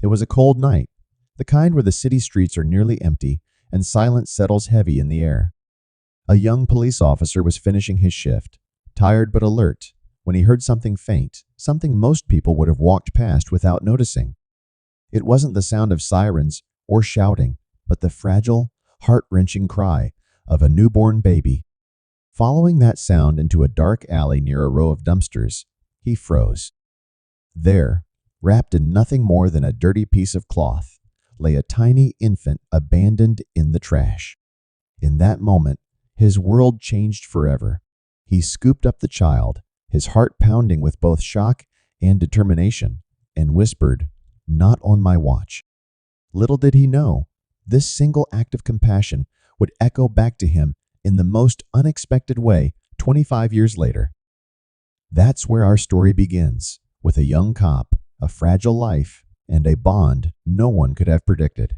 It was a cold night, the kind where the city streets are nearly empty and silence settles heavy in the air. A young police officer was finishing his shift, tired but alert, when he heard something faint, something most people would have walked past without noticing. It wasn't the sound of sirens or shouting, but the fragile, heart-wrenching cry of a newborn baby. Following that sound into a dark alley near a row of dumpsters, he froze. There, wrapped in nothing more than a dirty piece of cloth, lay a tiny infant abandoned in the trash. In that moment, his world changed forever. He scooped up the child, his heart pounding with both shock and determination, and whispered, "Not on my watch." Little did he know, this single act of compassion would echo back to him in the most unexpected way 25 years later. That's where our story begins, with a young cop, a fragile life, and a bond no one could have predicted.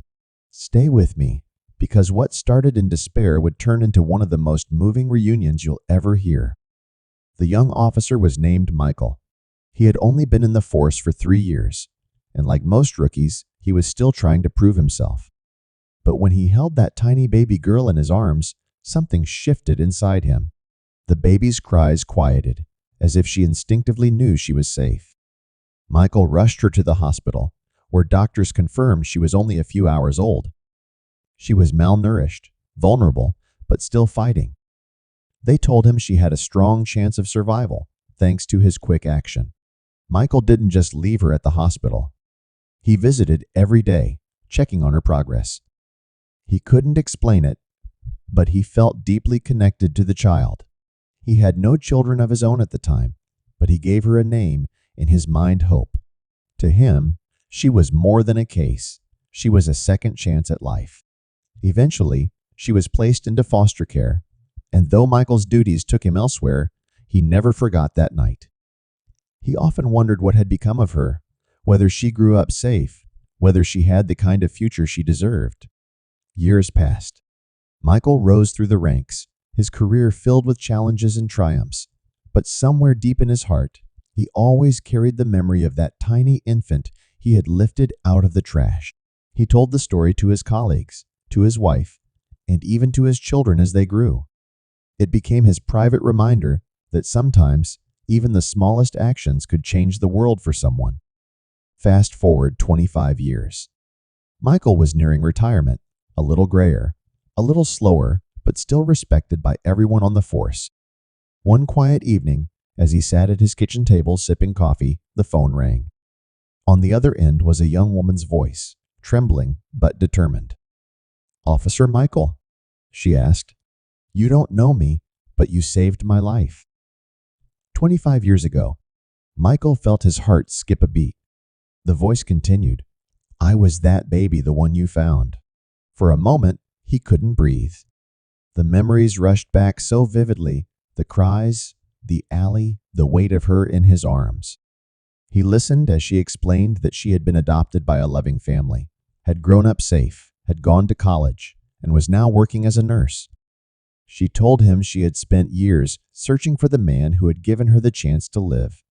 Stay with me, because what started in despair would turn into one of the most moving reunions you'll ever hear. The young officer was named Michael. He had only been in the force for 3 years, and like most rookies, he was still trying to prove himself. But when he held that tiny baby girl in his arms, something shifted inside him. The baby's cries quieted, as if she instinctively knew she was safe. Michael rushed her to the hospital, where doctors confirmed she was only a few hours old. She was malnourished, vulnerable, but still fighting. They told him she had a strong chance of survival, thanks to his quick action. Michael didn't just leave her at the hospital. He visited every day, checking on her progress. He couldn't explain it, but he felt deeply connected to the child. He had no children of his own at the time, but he gave her a name, in his mind hope. To him, she was more than a case. She was a second chance at life. Eventually, she was placed into foster care, and though Michael's duties took him elsewhere, he never forgot that night. He often wondered what had become of her, whether she grew up safe, whether she had the kind of future she deserved. Years passed. Michael rose through the ranks, his career filled with challenges and triumphs, but somewhere deep in his heart, he always carried the memory of that tiny infant he had lifted out of the trash. He told the story to his colleagues, to his wife, and even to his children as they grew. It became his private reminder that sometimes even the smallest actions could change the world for someone. Fast forward 25 years. Michael was nearing retirement, a little grayer, a little slower, but still respected by everyone on the force. One quiet evening, as he sat at his kitchen table sipping coffee, the phone rang. On the other end was a young woman's voice, trembling but determined. "Officer Michael," she asked, "you don't know me, but you saved my life." 25 years ago, Michael felt his heart skip a beat. The voice continued, "I was that baby, the one you found." For a moment, he couldn't breathe. The memories rushed back so vividly, the cries, the alley, the weight of her in his arms. He listened as she explained that she had been adopted by a loving family, had grown up safe, had gone to college, and was now working as a nurse. She told him she had spent years searching for the man who had given her the chance to live,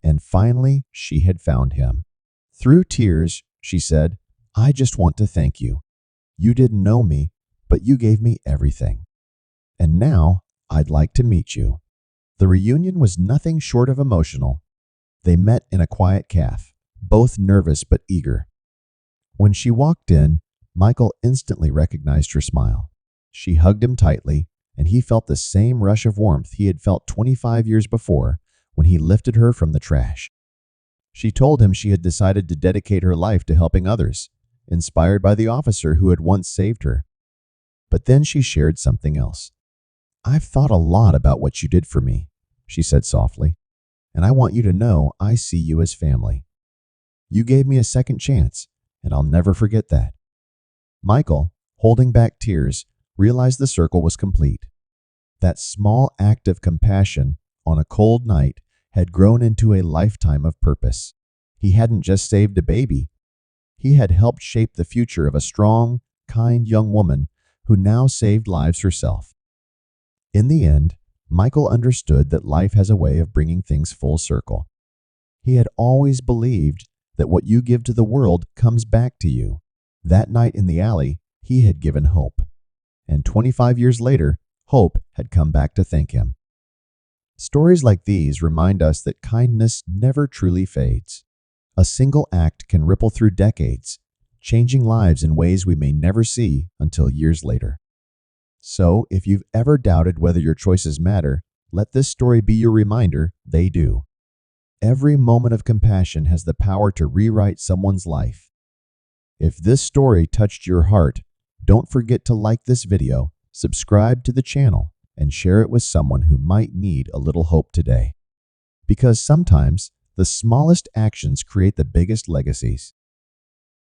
and finally she had found him. Through tears, she said, "I just want to thank you. You didn't know me, but you gave me everything. And now I'd like to meet you." The reunion was nothing short of emotional. They met in a quiet cafe, both nervous but eager. When she walked in, Michael instantly recognized her smile. She hugged him tightly, and he felt the same rush of warmth he had felt 25 years before when he lifted her from the trash. She told him she had decided to dedicate her life to helping others, inspired by the officer who had once saved her. But then she shared something else. "I've thought a lot about what you did for me," she said softly, "and I want you to know I see you as family. You gave me a second chance, and I'll never forget that." Michael, holding back tears, realized the circle was complete. That small act of compassion on a cold night had grown into a lifetime of purpose. He hadn't just saved a baby. He had helped shape the future of a strong, kind young woman who now saved lives herself. In the end, Michael understood that life has a way of bringing things full circle. He had always believed that what you give to the world comes back to you. That night in the alley, he had given hope. And 25 years later, hope had come back to thank him. Stories like these remind us that kindness never truly fades. A single act can ripple through decades, changing lives in ways we may never see until years later. So, if you've ever doubted whether your choices matter, let this story be your reminder they do. Every moment of compassion has the power to rewrite someone's life. If this story touched your heart, don't forget to like this video, subscribe to the channel, and share it with someone who might need a little hope today. Because sometimes, the smallest actions create the biggest legacies.